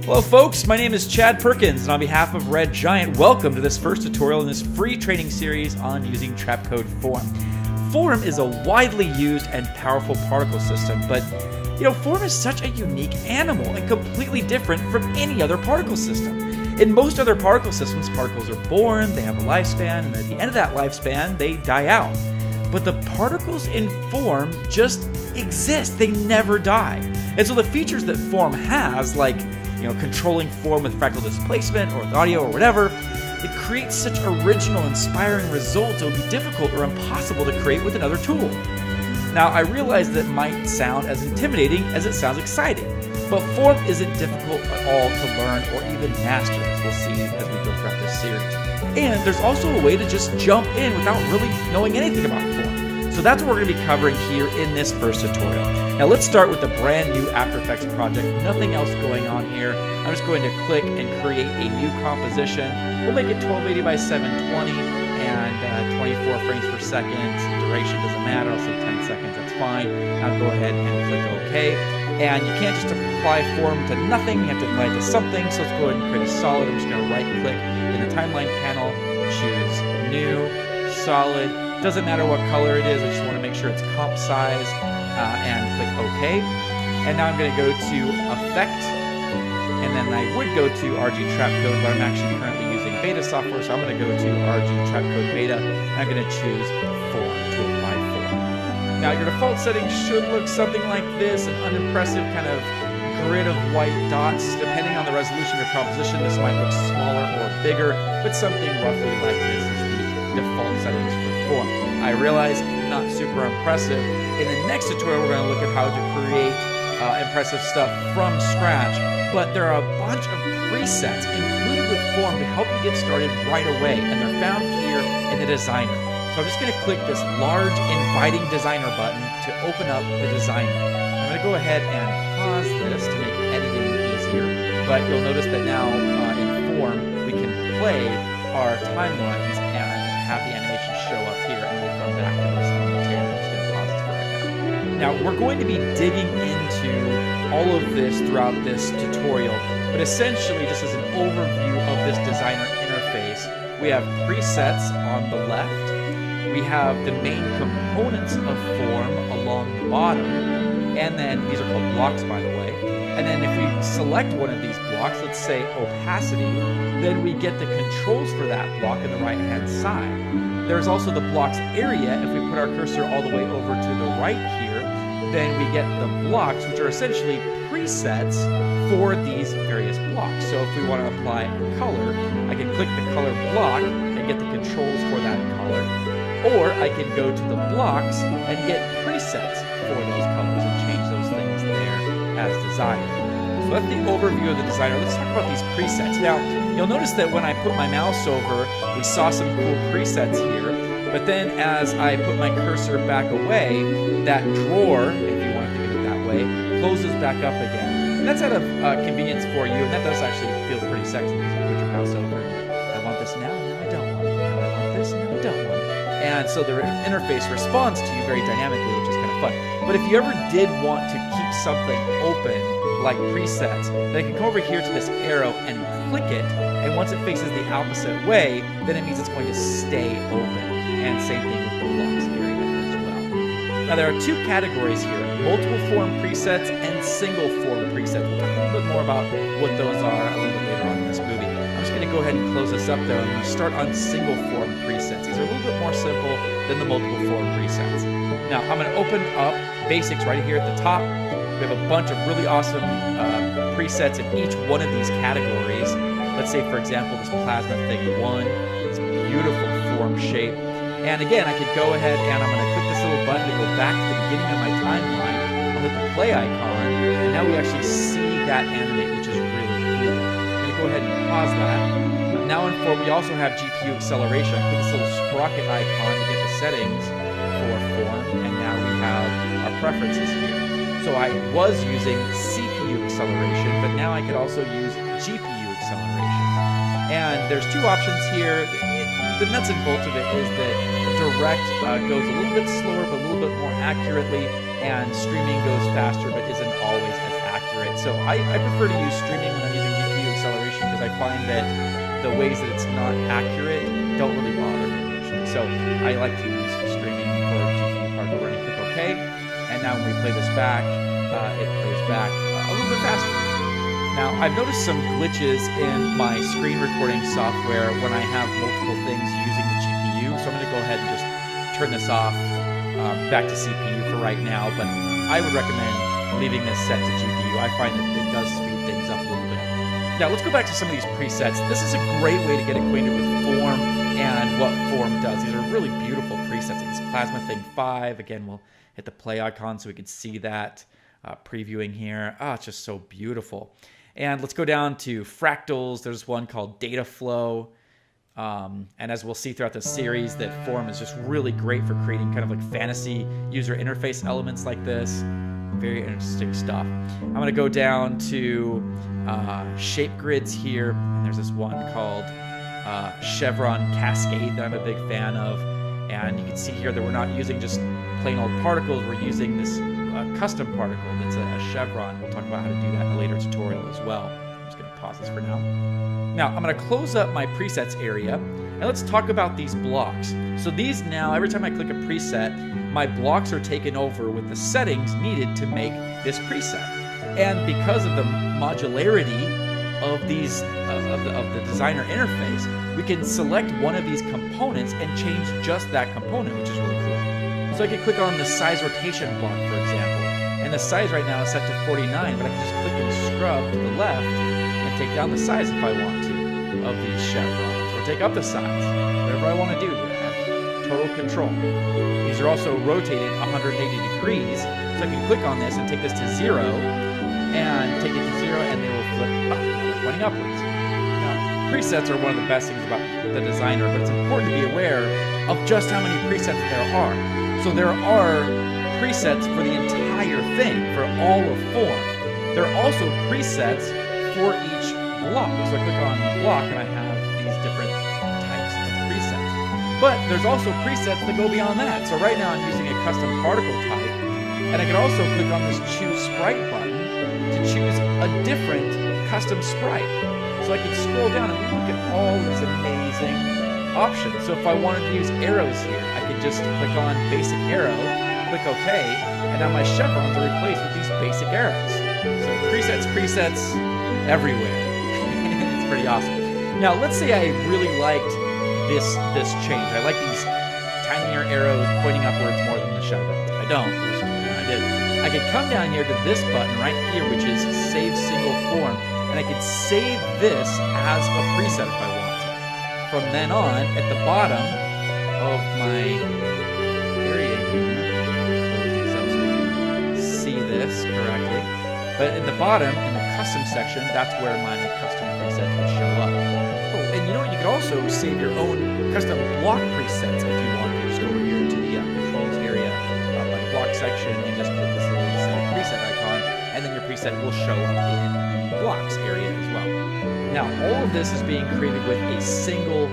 Hello folks, my name is Chad Perkins, and on behalf of Red Giant, welcome to this first tutorial in this free training series on using Trapcode Form. Form is a widely used and powerful particle system, but Form is such a unique animal and completely different from any other particle system. In most other particle systems, particles are born, they have a lifespan, and at the end of that lifespan, they die out. But the particles in Form just exist, they never die. And so the features that Form has, like controlling form with fractal displacement or with audio or whatever, it creates such original, inspiring results it would be difficult or impossible to create with another tool. Now, I realize that might sound as intimidating as it sounds exciting, but Form isn't difficult at all to learn or even master, as we'll see as we go throughout this series. And there's also a way to just jump in without really knowing anything about Form. So that's what we're going to be covering here in this first tutorial. Now let's start with the brand new After Effects project. Nothing else going on here. I'm just going to click and create a new composition. We'll make it 1280 by 720 and 24 frames per second. Duration doesn't matter. I'll say 10 seconds. That's fine. Now go ahead and click OK. And you can't just apply Form to nothing. You have to apply it to something. So let's go ahead and create a solid. I'm just going to right click in the timeline panel, choose New, Solid. Doesn't matter what color it is, I just want to make sure it's comp size and click OK. And now I'm going to go to Effect, and then I would go to RG Trapcode, but I'm actually currently using beta software, so I'm going to go to RG Trapcode Beta, and I'm going to choose Form to apply Form. Now your default settings should look something like this, an unimpressive kind of grid of white dots. Depending on the resolution of your composition, this might look smaller or bigger, but something roughly like this is the default settings for Form. I realize not super impressive. In the next tutorial, we're going to look at how to create impressive stuff from scratch, but there are a bunch of presets included with Form to help you get started right away, and they're found here in the designer. So I'm just going to click this large inviting designer button to open up the designer. I'm going to go ahead and pause this to make editing easier, but you'll notice that now in Form we can play our timelines and have the animation show up here, and we'll come back to this momentarily. I'm just going to pause this for right now. Now, we're going to be digging into all of this throughout this tutorial, but essentially, just as an overview of this designer interface, we have presets on the left, we have the main components of Form along the bottom, and then these are called blocks, by the way. And then if we select one of these blocks, let's say opacity, then we get the controls for that block in the right-hand side. There's also the block's area. If we put our cursor all the way over to the right here, then we get the blocks, which are essentially presets for these various blocks. So if we want to apply a color, I can click the color block and get the controls for that color. Or I can go to the blocks and get presets for those colors and change those things there as desired. So that's the overview of the designer. Let's talk about these presets. Now, you'll notice that when I put my mouse over, we saw some cool presets here, but then as I put my cursor back away, that drawer, if you want to think of it that way, closes back up again. And that's out of convenience for you, and that does actually feel pretty sexy because you put your mouse over. I want this now, and now I don't want it. Now I want this, and now I don't want it. And so the interface responds to you very dynamically, which is kind of fun. But if you ever did want to keep something open, like presets, then I can come over here to this arrow and click it, and once it faces the opposite way, then it means it's going to stay open. And same thing with the blocks area as well. Now there are two categories here, multiple form presets and single form presets. We'll talk a little bit more about what those are a little bit later on in this movie. I'm just going to go ahead and close this up though, and I'm going to start on single form presets. These are a little bit more simple than the multiple form presets. Now I'm going to open up basics right here at the top. We have a bunch of really awesome presets in each one of these categories. Let's say, for example, this plasma thing 1, this beautiful form shape. And again, I could go ahead and I'm going to click this little button to go back to the beginning of my timeline. I'll hit the play icon, and now we actually see that animate, which is really cool. I'm going to go ahead and pause that. Now in Form, we also have GPU acceleration. I click this little sprocket icon to get the settings for Form, and now we have our preferences here. So I was using CPU acceleration, but now I could also use GPU acceleration. And there's two options here. The nuts and bolts of it is that direct goes a little bit slower, but a little bit more accurately, and streaming goes faster, but isn't always as accurate. So I prefer to use streaming when I'm using I find that the ways that it's not accurate don't really bother me usually. So I like to use streaming for GPU particle running. Click OK, and now when we play this back, it plays back a little bit faster. Now, I've noticed some glitches in my screen recording software when I have multiple things using the GPU, so I'm going to go ahead and just turn this off back to CPU for right now, but I would recommend leaving this set to GPU. I find that it does speed things up a little bit. Now, let's go back to some of these presets. This is a great way to get acquainted with Form and what Form does. These are really beautiful presets, like this Plasma Thing 5. Again, we'll hit the play icon so we can see that previewing here. Oh, it's just so beautiful. And let's go down to fractals. There's one called Data Flow. And as we'll see throughout the series, that Form is just really great for creating kind of like fantasy user interface elements like this. Very interesting stuff. I'm going to go down to shape grids here. And there's this one called Chevron Cascade that I'm a big fan of. And you can see here that we're not using just plain old particles. We're using this custom particle that's a chevron. We'll talk about how to do that in a later tutorial as well. I'm just going to pause this for now. Now, I'm going to close up my presets area, and let's talk about these blocks. So these now, every time I click a preset, my blocks are taken over with the settings needed to make this preset. And because of the modularity of these of the designer interface, we can select one of these components and change just that component, which is really cool. So I could click on the size rotation block, for example, and the size right now is set to 49, but I can just click and scrub to the left and take down the size if I want to of these chevrons, or take up the size, whatever I want to do here. I have total control. These are also rotated 180 degrees, so I can click on this and take this to 0, and take it to 0, and they will flip up, they're pointing upwards. Now, presets are one of the best things about the designer, but it's important to be aware of just how many presets there are. So there are presets for the entire thing, for all of Form. There are also presets for each block. So I click on block and I have these different types of presets. But there's also presets that go beyond that. So right now I'm using a custom particle type, and I can also click on this choose sprite button to choose a different custom sprite. So I can scroll down and look at all these amazing options. So if I wanted to use arrows here, I could just click on basic arrow, click OK, and now my chevrons are replaced with these basic arrows. So presets everywhere. It's pretty awesome. Now let's say I really liked this change. I like these tinier arrows pointing upwards more than the chevron. I don't. I did. I could come down here to this button right here, which is Save Single Form, and I could save this as a preset if I want. From then on, at the bottom of my area here, close these up so you can see this correctly. But in the bottom, in the custom section, that's where my custom presets would show up. Oh, and you know what? You could also save your own custom block presets if you want. You just go over here to the controls area by the block section and just click this little save preset icon, and then your preset will show up in the blocks area as well. Now, all of this is being created with a single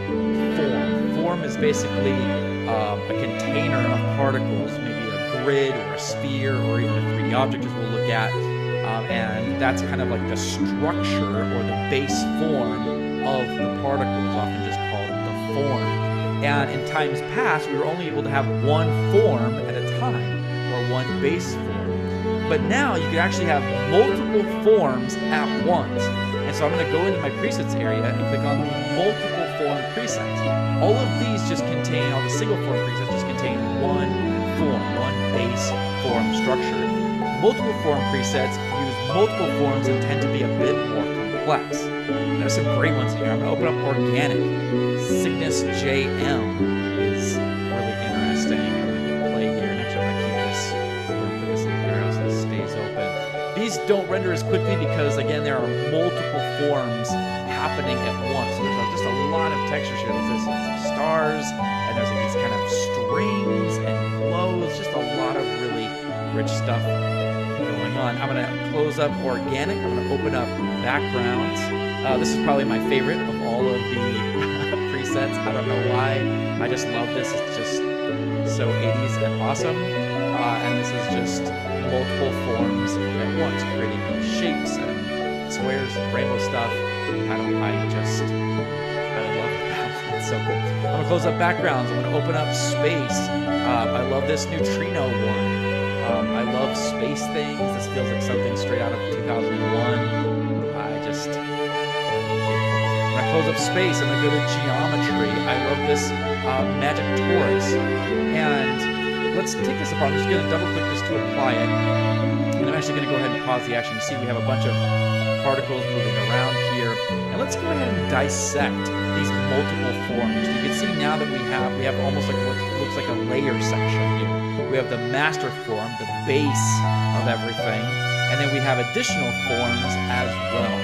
form. Form is basically a container of particles, maybe a grid or a sphere or even a 3D object as we'll look at. And that's kind of like the structure or the base form of the particles, often just called the form. And in times past, we were only able to have one form at a time, or one base form. But now you can actually have multiple forms at once. And so I'm going to go into my presets area and click on multiple form presets. All of these just contain, all the single form presets just contain one form, one base form structure. Multiple form presets use multiple forms and tend to be a bit more complex. There's some great ones here. I'm going to open up Organic. Cygnus JM is really interesting. I'm going to hit play here, and actually I'm going to keep this. I'm going to put this in here so this stays open. These don't render as quickly because, again, there are multiple forms happening at once. So there's just a lot of textures here. There's some stars, and there's like these kind of strings and glows. Just a lot of really rich stuff going on. I'm going to close up Organic. I'm going to open up Backgrounds. This is probably my favorite of all of the presets. I don't know why. I just love this. It's just so 80s and awesome. And this is just multiple forms at once, creating shapes and squares, rainbow stuff. I love it. It's so cool. I'm gonna close up backgrounds. I'm gonna open up space. I love this neutrino one. I love space things. This feels like something straight out of 2001. When I close up space, I'm gonna go to geometry. I love this magic torus. And let's take this apart. I'm just gonna double click this to apply it. And I'm actually gonna go ahead and pause the action. You see we have a bunch of particles moving around here. And let's go ahead and dissect these multiple forms. You can see now that we have almost like what looks like a layer section here. We have the master form, the base of everything, and then we have additional forms as well.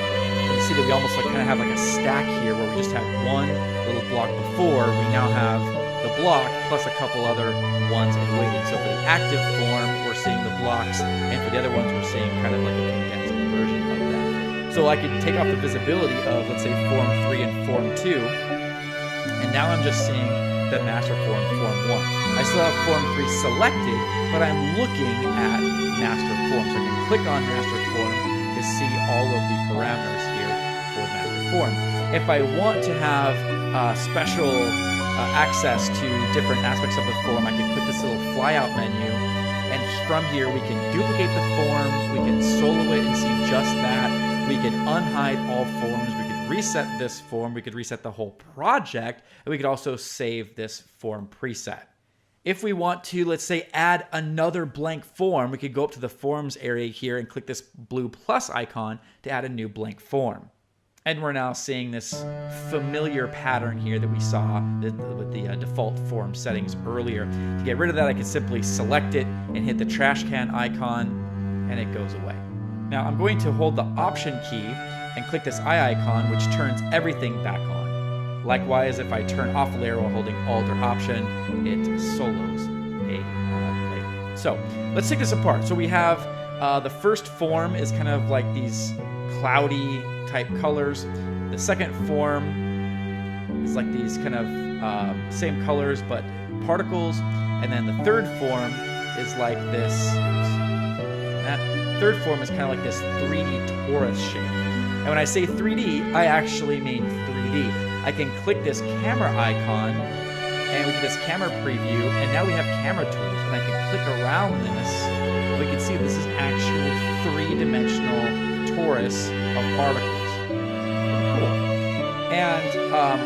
You see that we almost kind of have like a stack here where we just had one little block before. We now have the block plus a couple other ones in waiting. So for the active form, we're seeing the blocks, and for the other ones, we're seeing kind of like a condensed version of that. So I can take off the visibility of, let's say, form 3 and form 2, and now I'm just seeing the master form, form 1. I still have form 3 selected, but I'm looking at master form. So I can click on master form to see all of the parameters here for master form. If I want to have special access to different aspects of the form, I can click this little flyout menu, and from here we can duplicate the form, we can solo it and see just that, we can unhide all forms, we could reset this form, we could reset the whole project, and we could also save this form preset. If we want to, let's say, add another blank form, we could go up to the forms area here and click this blue plus icon to add a new blank form. And we're now seeing this familiar pattern here that we saw with the default form settings earlier. To get rid of that, I can simply select it and hit the trash can icon, and it goes away. Now I'm going to hold the Option key and click this eye icon, which turns everything back on. Likewise, if I turn off a layer while holding Alt or Option, it solos a layer. So let's take this apart. So we have the first form is kind of like these cloudy type colors. The second form is like these kind of same colors but particles, and then the third form is like this. That third form is kind of like this 3D torus shape. And when I say 3D, I actually mean 3D. I can click this camera icon and we get this camera preview, and now we have camera tools, and I can click around this. We can see this is actual 3-dimensional torus of particles. Cool. And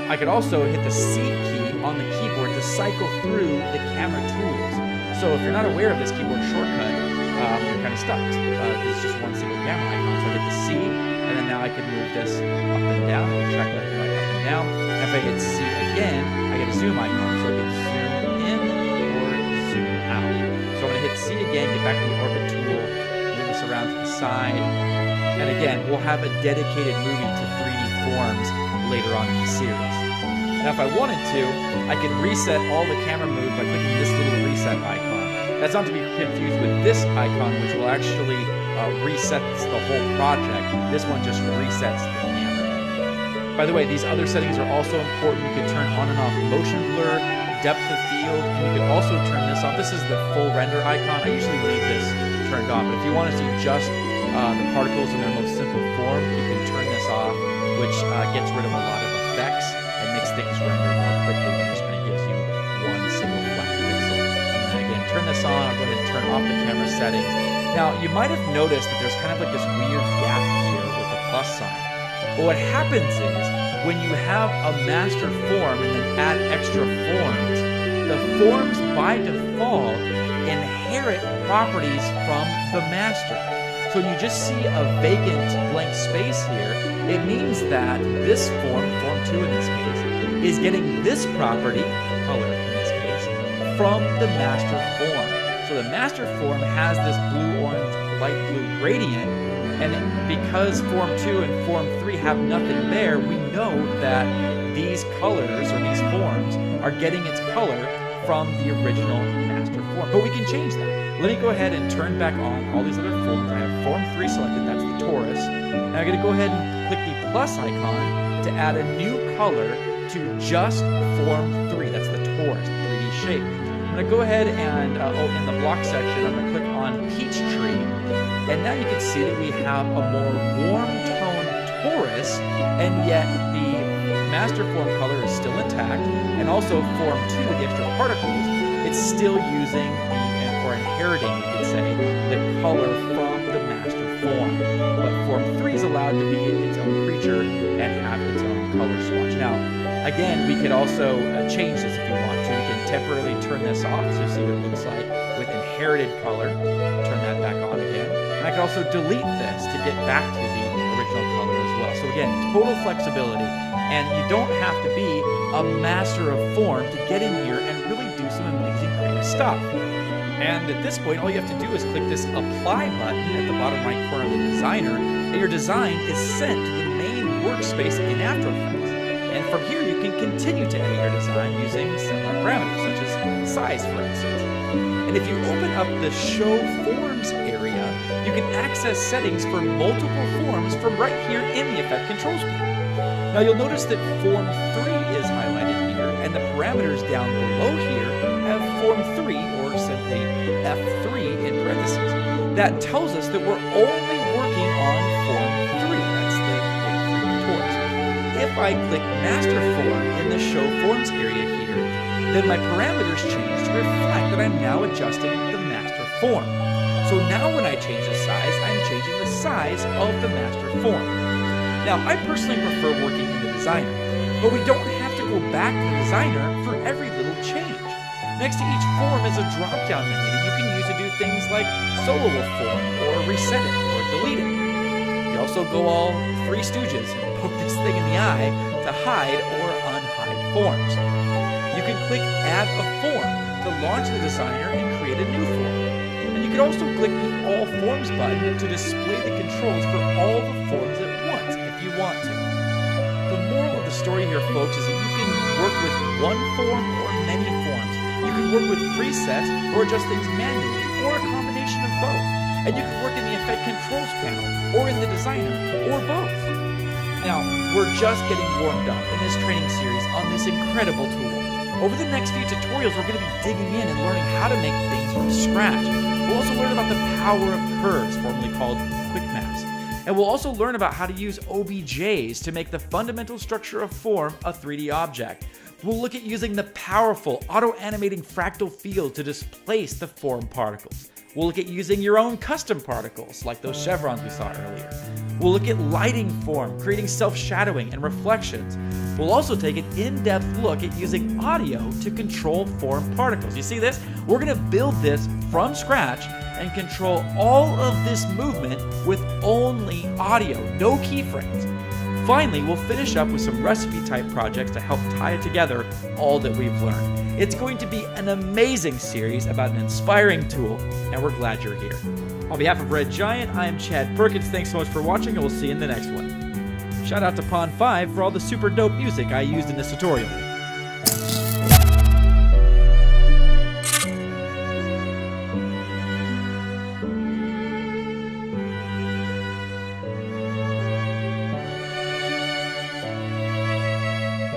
I could also hit the C key on the keyboard to cycle through the camera tools. So if you're not aware of this keyboard shortcut, you're kind of stuck. It's just one single camera icon. So I hit the C, and then now I can move this up and down, track left and right, up and down. And if I hit C again, I get a zoom icon. So I can zoom in or zoom out. So I'm going to hit C again, get back to the orbit tool, move this around to the side. And again, we'll have a dedicated movie to 3D forms later on in the series. Now if I wanted to, I can reset all the camera moves by clicking this little reset icon. That's not to be confused with this icon, which will actually reset the whole project. This one just resets the camera. By the way, these other settings are also important. You can turn on and off motion blur, depth of field, and you can also turn this off. This is the full render icon. I usually leave this turned off, but if you want to see just the particles in their most simple form, you can turn this off, which gets rid of a lot of effects and makes things render more quickly, but just kind of gives you one single flat pixel. And then again, turn this on. I'll go ahead and turn off the camera settings. Now, you might have noticed that there's kind of like this weird gap here with the plus sign. But what happens is, when you have a master form and then add extra forms, the forms by default inherit properties from the master. So when you just see a vacant blank space here, it means that this form, form 2 in this case, is getting this property, color in this case, from the master form. So the master form has this blue-orange, light blue gradient, and because form 2 and form 3 have nothing there, we know that these colors, or these forms, are getting its color from the original master form. But we can change that. Let me go ahead and turn back on all these other forms. I have form 3 selected, that's the torus. Now I'm going to go ahead and click the plus icon to add a new color to just form 3, that's the torus, 3D shape. I'm going to go ahead and, in the block section, I'm going to click on Peachtree, And now you can see that we have a more warm tone Taurus, and yet the master form color is still intact, and also form 2, the extra particles, it's still using or inheriting, you could say, the color from the master form. But form 3 is allowed to be its own creature and have its own color swatch. Now, again, we could also change this if we want to. We can temporarily turn this off, so see what it looks like with inherited color. Turn that back on again. And I can also delete this to get back to the original color as well. So again, total flexibility. And you don't have to be a master of form to get in here and really do some amazing creative stuff. And at this point, all you have to do is click this apply button at the bottom right corner of the designer, and your design is sent to the main workspace in After Effects. And from here, you can continue to edit your design using similar parameters, such as size, for instance. And if you open up the Show Forms area, you can access settings for multiple forms from right here in the Effect Controls panel. Now you'll notice that Form 3 is highlighted here, and the parameters down below here have Form 3, or simply F3 in parentheses. That tells us that we're only working on Form 3. That's the big 3 Taurus. If I click Master Form in the Show Forms area here, then my parameters change to reflect that I'm now adjusting the master form. So now when I change the size, I'm changing the size of the master form. Now, I personally prefer working in the designer, but we don't have to go back to the designer for every little change. Next to each form is a drop-down menu that you can use to do things like solo a form, or reset it, or delete it. You can also go all Three Stooges and poke this thing in the eye to hide or unhide forms. You can click Add a Form to launch the designer and create a new form. And you can also click the All Forms button to display the controls for all the forms at once if you want to. The moral of the story here, folks, is that you can work with one form or many forms. You can work with presets or adjust things manually, or a combination of both. And you can work in the Effect Controls panel, or in the designer, or both. Now, we're just getting warmed up in this training series on this incredible tool. Over the next few tutorials, we're going to be digging in and learning how to make things from scratch. We'll also learn about the power of curves, formerly called quick maps. And we'll also learn about how to use OBJs to make the fundamental structure of form a 3D object. We'll look at using the powerful auto-animating fractal field to displace the form particles. We'll look at using your own custom particles, like those chevrons we saw earlier. We'll look at lighting form, creating self-shadowing and reflections. We'll also take an in-depth look at using audio to control form particles. You see this? We're going to build this from scratch and control all of this movement with only audio, no keyframes. Finally, we'll finish up with some recipe-type projects to help tie together all that we've learned. It's going to be an amazing series about an inspiring tool, and we're glad you're here. On behalf of Red Giant, I am Chad Perkins. Thanks so much for watching, and we'll see you in the next one. Shout out to Pond5 for all the super dope music I used in this tutorial.